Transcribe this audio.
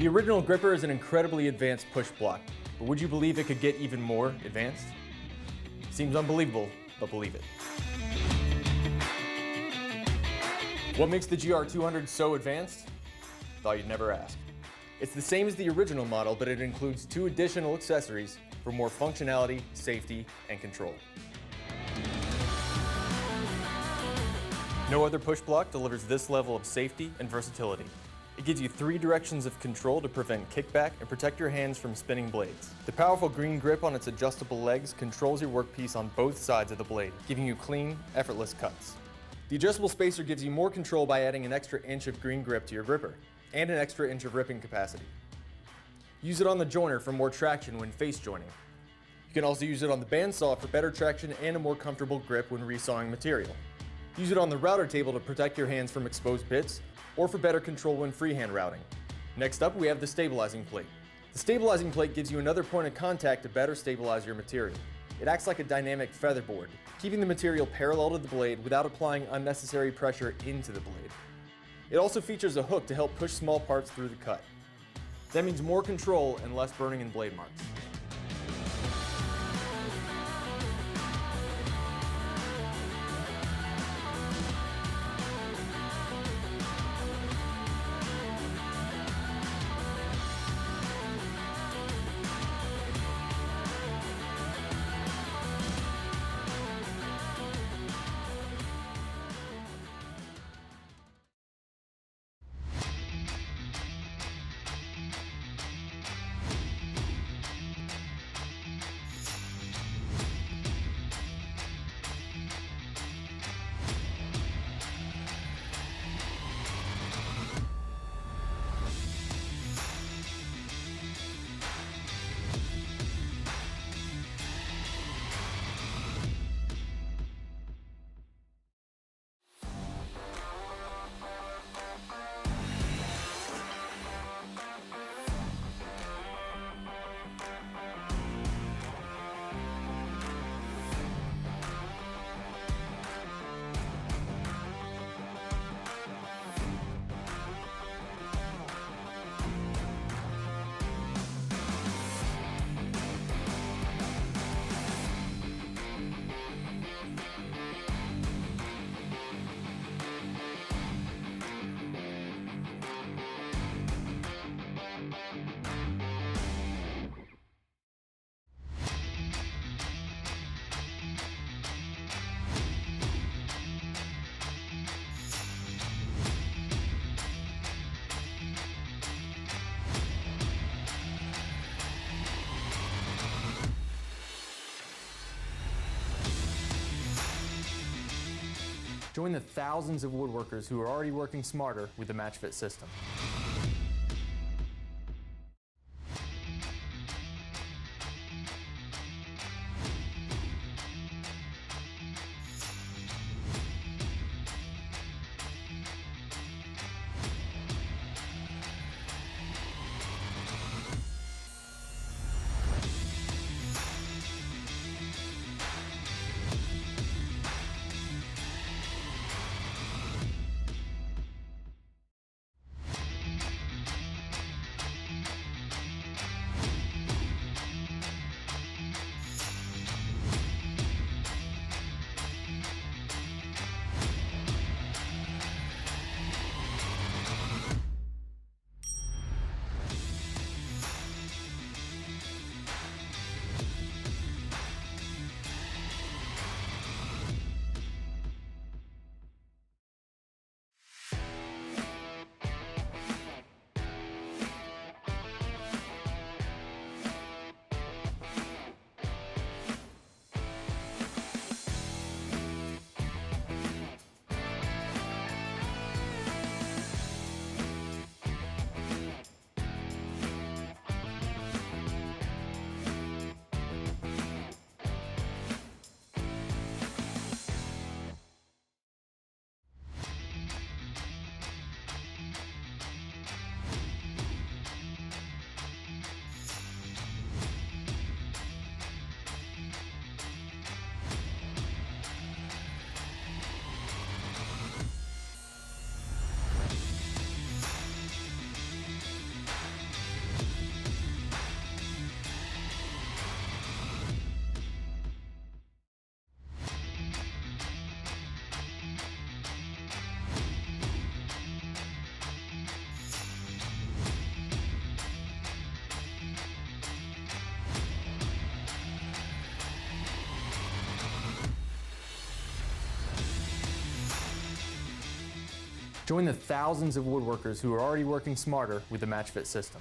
The original gripper is an incredibly advanced push block, but would you believe it could get even more advanced? Seems unbelievable, but believe it. What makes the GR-200 so advanced? Thought you'd never ask. It's the same as the original model, but it includes 2 additional accessories for more functionality, safety, and control. No other push block delivers this level of safety and versatility. It gives you 3 directions of control to prevent kickback and protect your hands from spinning blades. The powerful green grip on its adjustable legs controls your workpiece on both sides of the blade, giving you clean, effortless cuts. The adjustable spacer gives you more control by adding an extra inch of green grip to your gripper, and an extra inch of ripping capacity. Use it on the joiner for more traction when face joining. You can also use it on the bandsaw for better traction and a more comfortable grip when resawing material. Use it on the router table to protect your hands from exposed bits, or for better control when freehand routing. Next up, we have the stabilizing plate. The stabilizing plate gives you another point of contact to better stabilize your material. It acts like a dynamic featherboard, keeping the material parallel to the blade without applying unnecessary pressure into the blade. It also features a hook to help push small parts through the cut. That means more control and less burning and blade marks. Join the thousands of woodworkers who are already working smarter with the MatchFit system. Join the thousands of woodworkers who are already working smarter with the MatchFit system.